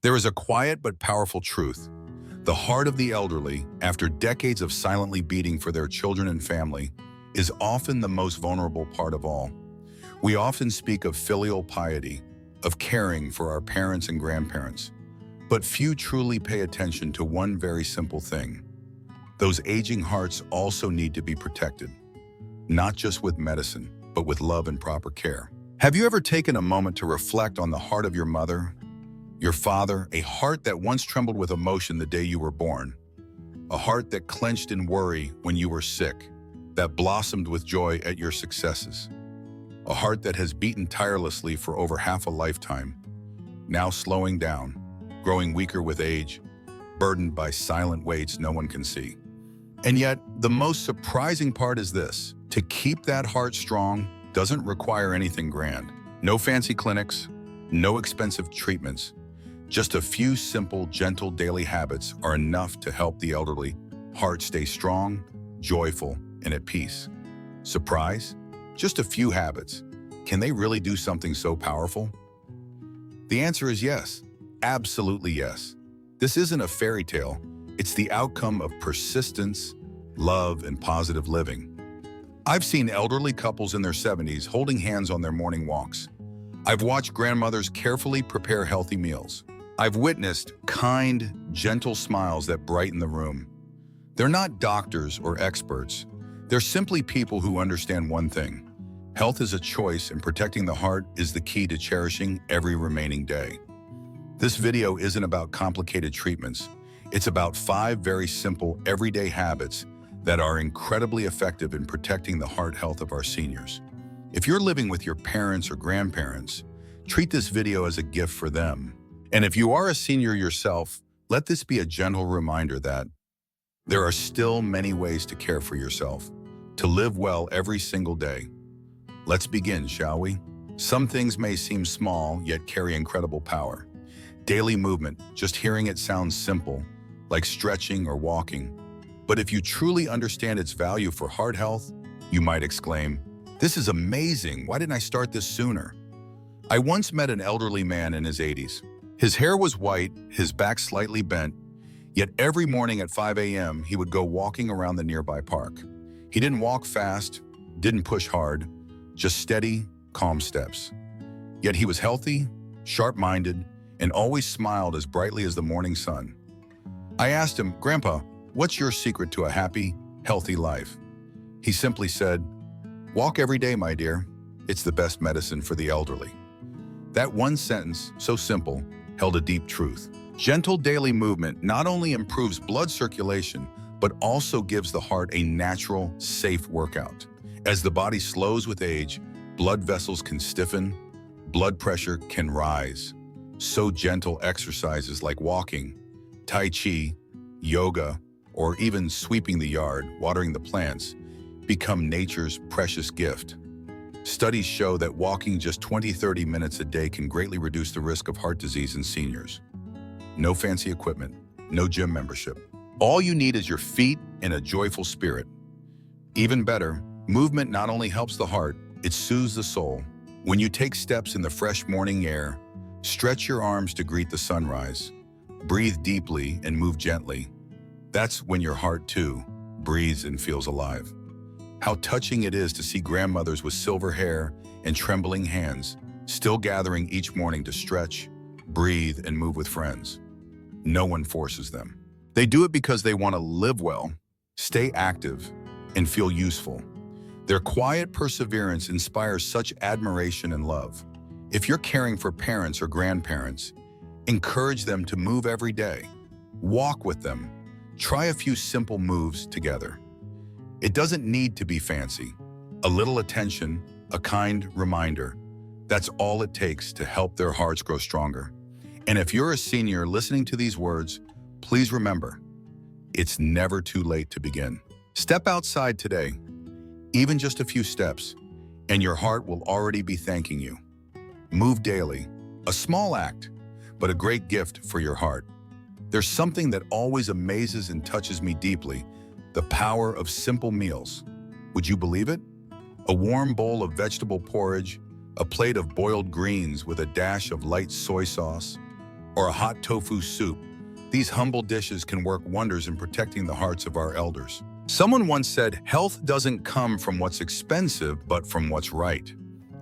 There is a quiet but powerful truth. The heart of the elderly, after decades of silently beating for their children and family, is often the most vulnerable part of all. We often speak of filial piety, of caring for our parents and grandparents, but few truly pay attention to one very simple thing. Those aging hearts also need to be protected, not just with medicine, but with love and proper care. Have you ever taken a moment to reflect on the heart of your mother, your father, a heart that once trembled with emotion the day you were born, a heart that clenched in worry when you were sick, that blossomed with joy at your successes, a heart that has beaten tirelessly for over half a lifetime, now slowing down, growing weaker with age, burdened by silent weights no one can see. And yet, the most surprising part is this: to keep that heart strong doesn't require anything grand. No fancy clinics, no expensive treatments. Just a few simple, gentle daily habits are enough to help the elderly heart stay strong, joyful, and at peace. Surprise? Just a few habits. Can they really do something so powerful? The answer is yes. Absolutely yes. This isn't a fairy tale. It's the outcome of persistence, love, and positive living. I've seen elderly couples in their 70s holding hands on their morning walks. I've watched grandmothers carefully prepare healthy meals. I've witnessed kind, gentle smiles that brighten the room. They're not doctors or experts. They're simply people who understand one thing: health is a choice, and protecting the heart is the key to cherishing every remaining day. This video isn't about complicated treatments. It's about 5 very simple, everyday habits that are incredibly effective in protecting the heart health of our seniors. If you're living with your parents or grandparents, treat this video as a gift for them. And if you are a senior yourself, let this be a gentle reminder that there are still many ways to care for yourself, to live well every single day. Let's begin, shall we? Some things may seem small, yet carry incredible power. Daily movement, just hearing it sounds simple, like stretching or walking. But if you truly understand its value for heart health, you might exclaim, "This is amazing, why didn't I start this sooner?" I once met an elderly man in his 80s. His hair was white, his back slightly bent, yet every morning at 5 a.m. he would go walking around the nearby park. He didn't walk fast, didn't push hard, just steady, calm steps. Yet he was healthy, sharp-minded, and always smiled as brightly as the morning sun. I asked him, "Grandpa, what's your secret to a happy, healthy life?" He simply said, "Walk every day, my dear. It's the best medicine for the elderly." That one sentence, so simple, held a deep truth. Gentle daily movement not only improves blood circulation, but also gives the heart a natural, safe workout. As the body slows with age, blood vessels can stiffen, blood pressure can rise. So gentle exercises like walking, Tai Chi, yoga, or even sweeping the yard, watering the plants, become nature's precious gift. Studies show that walking just 20-30 minutes a day can greatly reduce the risk of heart disease in seniors. No fancy equipment, no gym membership. All you need is your feet and a joyful spirit. Even better, movement not only helps the heart, it soothes the soul. When you take steps in the fresh morning air, stretch your arms to greet the sunrise, breathe deeply and move gently. That's when your heart, too, breathes and feels alive. How touching it is to see grandmothers with silver hair and trembling hands, still gathering each morning to stretch, breathe, and move with friends. No one forces them. They do it because they want to live well, stay active, and feel useful. Their quiet perseverance inspires such admiration and love. If you're caring for parents or grandparents, encourage them to move every day. Walk with them. Try a few simple moves together. It doesn't need to be fancy. A little attention, a kind reminder, that's all it takes to help their hearts grow stronger. And if you're a senior listening to these words, please remember, it's never too late to begin. Step outside today, even just a few steps, and your heart will already be thanking you. Move daily, a small act, but a great gift for your heart. There's something that always amazes and touches me deeply: the power of simple meals. Would you believe it? A warm bowl of vegetable porridge, a plate of boiled greens with a dash of light soy sauce, or a hot tofu soup, these humble dishes can work wonders in protecting the hearts of our elders. Someone once said, health doesn't come from what's expensive, but from what's right.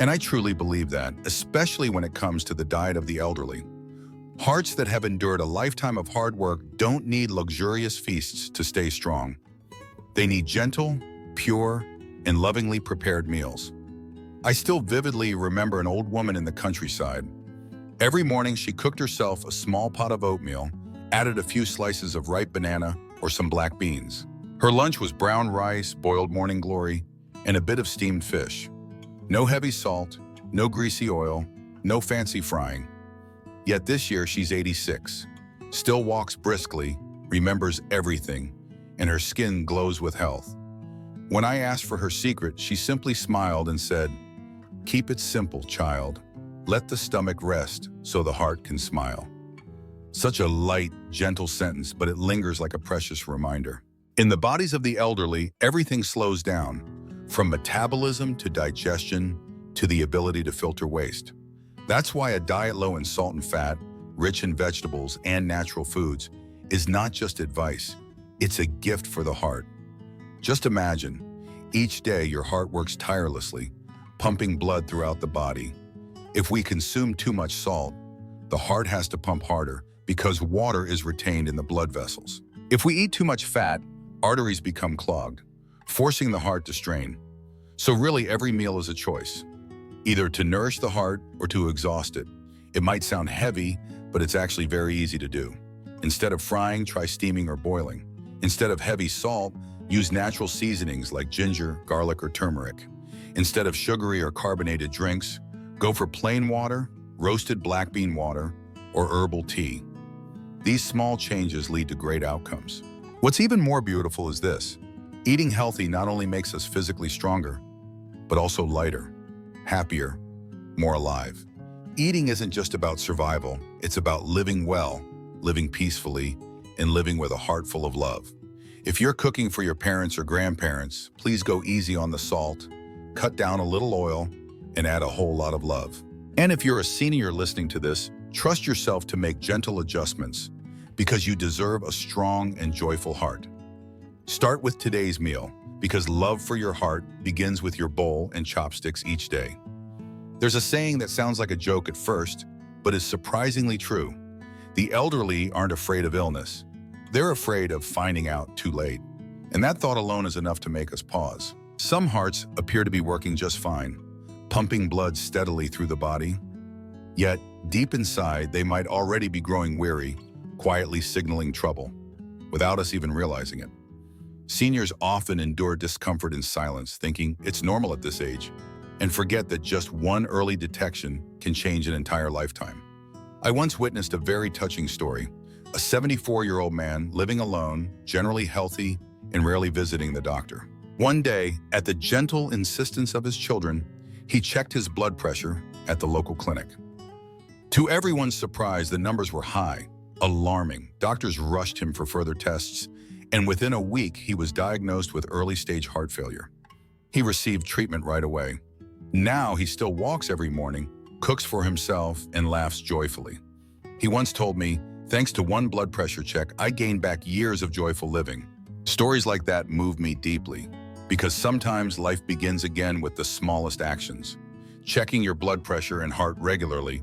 And I truly believe that, especially when it comes to the diet of the elderly. Hearts that have endured a lifetime of hard work don't need luxurious feasts to stay strong. They need gentle, pure, and lovingly prepared meals. I still vividly remember an old woman in the countryside. Every morning she cooked herself a small pot of oatmeal, added a few slices of ripe banana or some black beans. Her lunch was brown rice, boiled morning glory, and a bit of steamed fish. No heavy salt, no greasy oil, no fancy frying. Yet this year she's 86, still walks briskly, remembers everything, and her skin glows with health. When I asked for her secret, she simply smiled and said, "Keep it simple, child. Let the stomach rest so the heart can smile." Such a light, gentle sentence, but it lingers like a precious reminder. In the bodies of the elderly, everything slows down, from metabolism to digestion to the ability to filter waste. That's why a diet low in salt and fat, rich in vegetables and natural foods, is not just advice, it's a gift for the heart. Just imagine, each day your heart works tirelessly, pumping blood throughout the body. If we consume too much salt, the heart has to pump harder because water is retained in the blood vessels. If we eat too much fat, arteries become clogged, forcing the heart to strain. So really every meal is a choice, either to nourish the heart or to exhaust it. It might sound heavy, but it's actually very easy to do. Instead of frying, try steaming or boiling. Instead of heavy salt, use natural seasonings like ginger, garlic, or turmeric. Instead of sugary or carbonated drinks, go for plain water, roasted black bean water, or herbal tea. These small changes lead to great outcomes. What's even more beautiful is this. Eating healthy not only makes us physically stronger, but also lighter, happier, more alive. Eating isn't just about survival, it's about living well, living peacefully, and living with a heart full of love. If you're cooking for your parents or grandparents, please go easy on the salt, cut down a little oil, and add a whole lot of love. And if you're a senior listening to this, trust yourself to make gentle adjustments because you deserve a strong and joyful heart. Start with today's meal because love for your heart begins with your bowl and chopsticks each day. There's a saying that sounds like a joke at first, but is surprisingly true. The elderly aren't afraid of illness. They're afraid of finding out too late. And that thought alone is enough to make us pause. Some hearts appear to be working just fine, pumping blood steadily through the body. Yet, deep inside, they might already be growing weary, quietly signaling trouble, without us even realizing it. Seniors often endure discomfort in silence, thinking it's normal at this age, and forget that just one early detection can change an entire lifetime. I once witnessed a very touching story. A 74-year-old man living alone, generally healthy, and rarely visiting the doctor. One day, at the gentle insistence of his children, he checked his blood pressure at the local clinic. To everyone's surprise, the numbers were high, alarming. Doctors rushed him for further tests, and within a week, he was diagnosed with early-stage heart failure. He received treatment right away. Now he still walks every morning, cooks for himself, and laughs joyfully. He once told me, "Thanks to one blood pressure check, I gained back years of joyful living." Stories like that move me deeply, because sometimes life begins again with the smallest actions. Checking your blood pressure and heart regularly.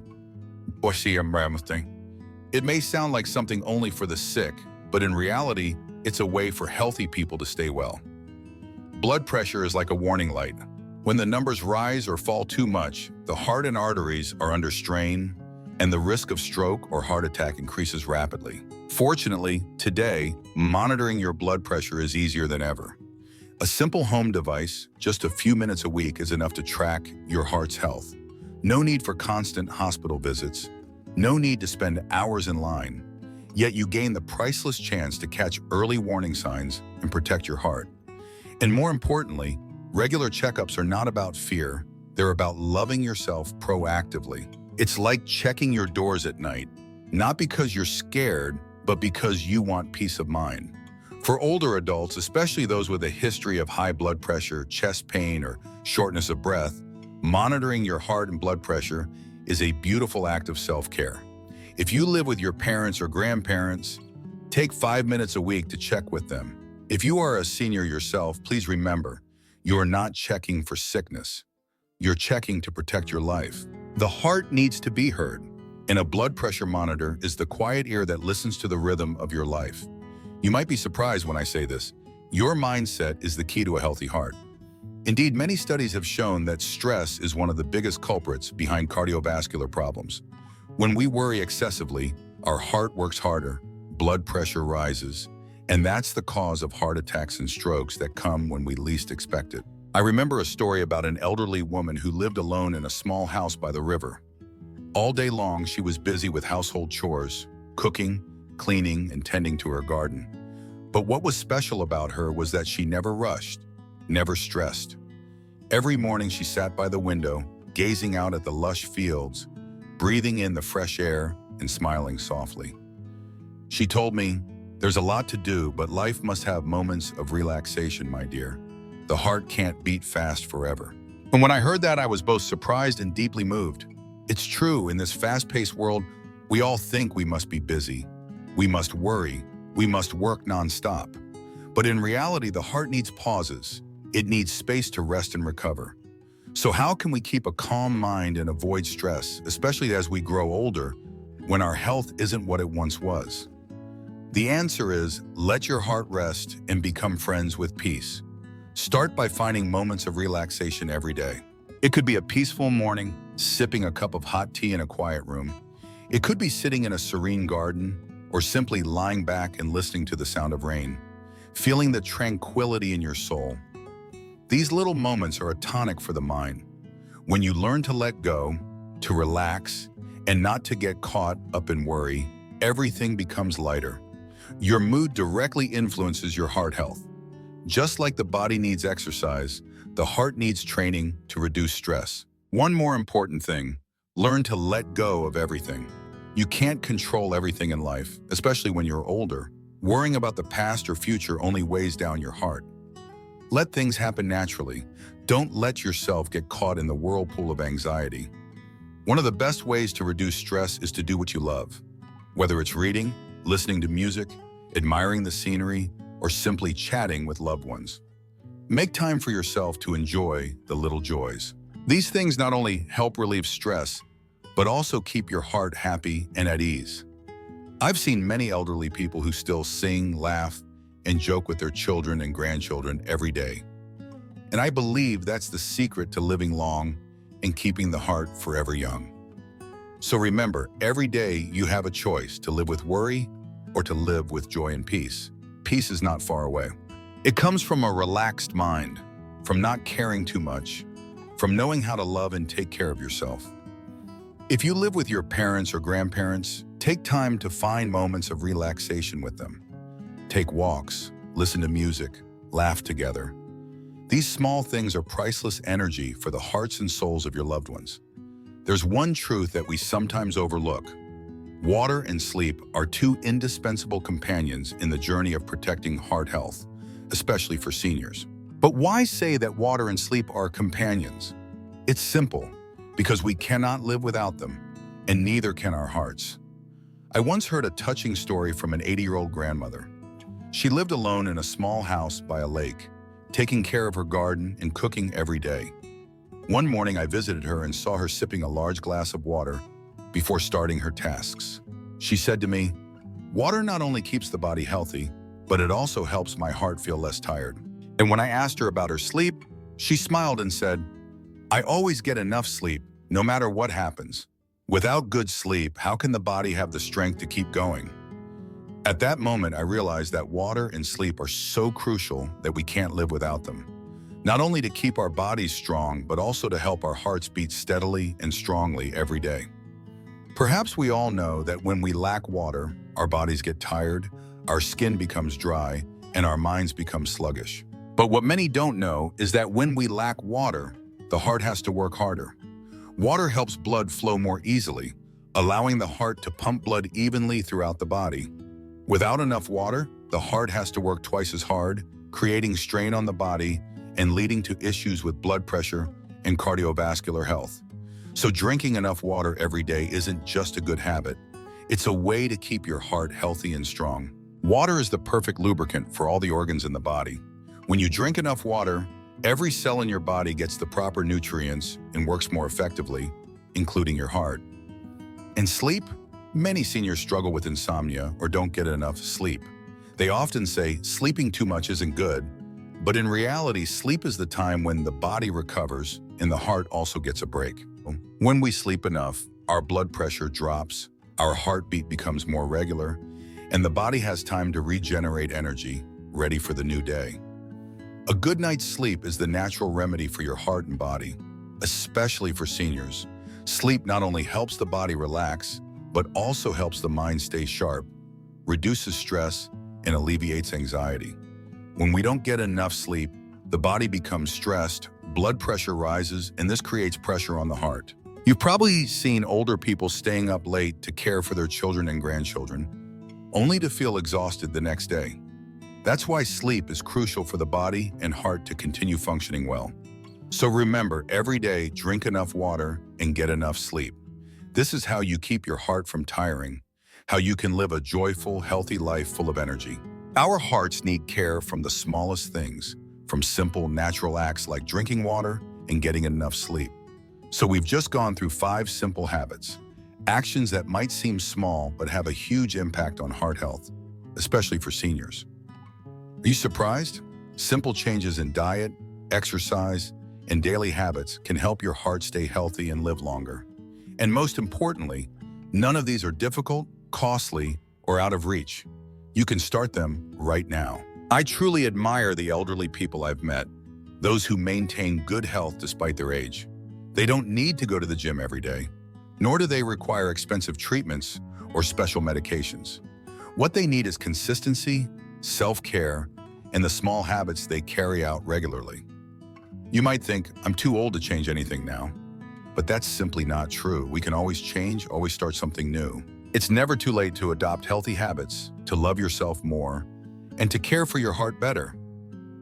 It may sound like something only for the sick, but in reality, it's a way for healthy people to stay well. Blood pressure is like a warning light. When the numbers rise or fall too much, the heart and arteries are under strain, and the risk of stroke or heart attack increases rapidly. Fortunately, today, monitoring your blood pressure is easier than ever. A simple home device, just a few minutes a week, is enough to track your heart's health. No need for constant hospital visits. No need to spend hours in line. Yet you gain the priceless chance to catch early warning signs and protect your heart. And more importantly, regular checkups are not about fear. They're about loving yourself proactively. It's like checking your doors at night, not because you're scared, but because you want peace of mind. For older adults, especially those with a history of high blood pressure, chest pain, or shortness of breath, monitoring your heart and blood pressure is a beautiful act of self-care. If you live with your parents or grandparents, take 5 minutes a week to check with them. If you are a senior yourself, please remember, you are not checking for sickness. You're checking to protect your life. The heart needs to be heard, and a blood pressure monitor is the quiet ear that listens to the rhythm of your life. You might be surprised when I say this. Your mindset is the key to a healthy heart. Indeed, many studies have shown that stress is one of the biggest culprits behind cardiovascular problems. When we worry excessively, our heart works harder, blood pressure rises, and that's the cause of heart attacks and strokes that come when we least expect it. I remember a story about an elderly woman who lived alone in a small house by the river. All day long, she was busy with household chores, cooking, cleaning, and tending to her garden. But what was special about her was that she never rushed, never stressed. Every morning she sat by the window, gazing out at the lush fields, breathing in the fresh air and smiling softly. She told me, "There's a lot to do, but life must have moments of relaxation, my dear. The heart can't beat fast forever." And when I heard that, I was both surprised and deeply moved. It's true, in this fast-paced world, we all think we must be busy. We must worry. We must work nonstop. But in reality, the heart needs pauses. It needs space to rest and recover. So how can we keep a calm mind and avoid stress, especially as we grow older, when our health isn't what it once was? The answer is, let your heart rest and become friends with peace. Start by finding moments of relaxation every day. It could be a peaceful morning, sipping a cup of hot tea in a quiet room. It could be sitting in a serene garden, or simply lying back and listening to the sound of rain, feeling the tranquility in your soul. These little moments are a tonic for the mind. When you learn to let go, to relax, and not to get caught up in worry, everything becomes lighter. Your mood directly influences your heart health. Just like the body needs exercise, the heart needs training to reduce stress. One more important thing, learn to let go of everything. You can't control everything in life, especially when you're older. Worrying about the past or future only weighs down your heart. Let things happen naturally. Don't let yourself get caught in the whirlpool of anxiety. One of the best ways to reduce stress is to do what you love. Whether it's reading, listening to music, admiring the scenery, or simply chatting with loved ones. Make time for yourself to enjoy the little joys. These things not only help relieve stress, but also keep your heart happy and at ease. I've seen many elderly people who still sing, laugh, and joke with their children and grandchildren every day. And I believe that's the secret to living long and keeping the heart forever young. So remember, every day you have a choice to live with worry or to live with joy and peace. Peace is not far away. It comes from a relaxed mind, from not caring too much, from knowing how to love and take care of yourself. If you live with your parents or grandparents, take time to find moments of relaxation with them. Take walks, listen to music, laugh together. These small things are priceless energy for the hearts and souls of your loved ones. There's one truth that we sometimes overlook. Water and sleep are two indispensable companions in the journey of protecting heart health, especially for seniors. But why say that water and sleep are companions? It's simple, because we cannot live without them, and neither can our hearts. I once heard a touching story from an 80-year-old grandmother. She lived alone in a small house by a lake, taking care of her garden and cooking every day. One morning I visited her and saw her sipping a large glass of water before starting her tasks. She said to me, "Water not only keeps the body healthy, but it also helps my heart feel less tired." And when I asked her about her sleep, she smiled and said, "I always get enough sleep, no matter what happens. Without good sleep, how can the body have the strength to keep going?" At that moment, I realized that water and sleep are so crucial that we can't live without them. Not only to keep our bodies strong, but also to help our hearts beat steadily and strongly every day. Perhaps we all know that when we lack water, our bodies get tired, our skin becomes dry, and our minds become sluggish. But what many don't know is that when we lack water, the heart has to work harder. Water helps blood flow more easily, allowing the heart to pump blood evenly throughout the body. Without enough water, the heart has to work twice as hard, creating strain on the body and leading to issues with blood pressure and cardiovascular health. So drinking enough water every day isn't just a good habit. It's a way to keep your heart healthy and strong. Water is the perfect lubricant for all the organs in the body. When you drink enough water, every cell in your body gets the proper nutrients and works more effectively, including your heart. And sleep? Many seniors struggle with insomnia or don't get enough sleep. They often say sleeping too much isn't good, but in reality, sleep is the time when the body recovers and the heart also gets a break. When we sleep enough, our blood pressure drops, our heartbeat becomes more regular, and the body has time to regenerate energy, ready for the new day. A good night's sleep is the natural remedy for your heart and body, especially for seniors. Sleep not only helps the body relax, but also helps the mind stay sharp, reduces stress, and alleviates anxiety. When we don't get enough sleep, the body becomes stressed, blood pressure rises, and this creates pressure on the heart. You've probably seen older people staying up late to care for their children and grandchildren, only to feel exhausted the next day. That's why sleep is crucial for the body and heart to continue functioning well. So remember, every day, drink enough water and get enough sleep. This is how you keep your heart from tiring, how you can live a joyful, healthy life full of energy. Our hearts need care from the smallest things, from simple, natural acts like drinking water and getting enough sleep. So we've just gone through 5 simple habits, actions that might seem small but have a huge impact on heart health, especially for seniors. Are you surprised? Simple changes in diet, exercise, and daily habits can help your heart stay healthy and live longer. And most importantly, none of these are difficult, costly, or out of reach. You can start them right now. I truly admire the elderly people I've met, those who maintain good health despite their age. They don't need to go to the gym every day, nor do they require expensive treatments or special medications. What they need is consistency, self-care, and the small habits they carry out regularly. You might think, I'm too old to change anything now. But that's simply not true. We can always change, always start something new. It's never too late to adopt healthy habits, to love yourself more, and to care for your heart better.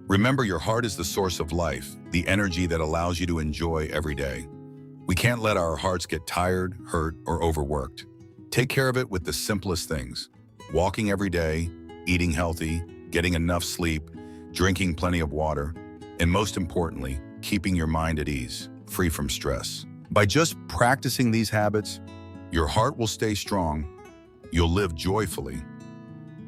Remember, your heart is the source of life, the energy that allows you to enjoy every day. We can't let our hearts get tired, hurt, or overworked. Take care of it with the simplest things: walking every day, eating healthy, getting enough sleep, drinking plenty of water, and most importantly, keeping your mind at ease, free from stress. By just practicing these habits, your heart will stay strong, you'll live joyfully,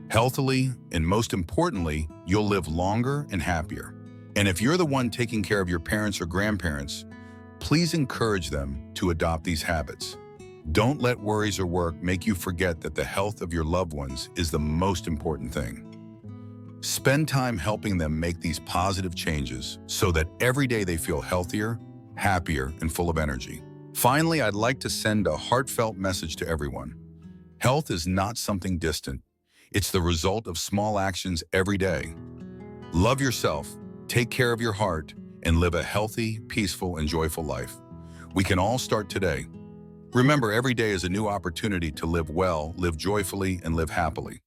healthily, and most importantly, you'll live longer and happier. And if you're the one taking care of your parents or grandparents, please encourage them to adopt these habits. Don't let worries or work make you forget that the health of your loved ones is the most important thing. Spend time helping them make these positive changes so that every day they feel healthier, happier, and full of energy. Finally, I'd like to send a heartfelt message to everyone. Health is not something distant. It's the result of small actions every day. Love yourself, take care of your heart, and live a healthy, peaceful, and joyful life. We can all start today. Remember, every day is a new opportunity to live well, live joyfully, and live happily.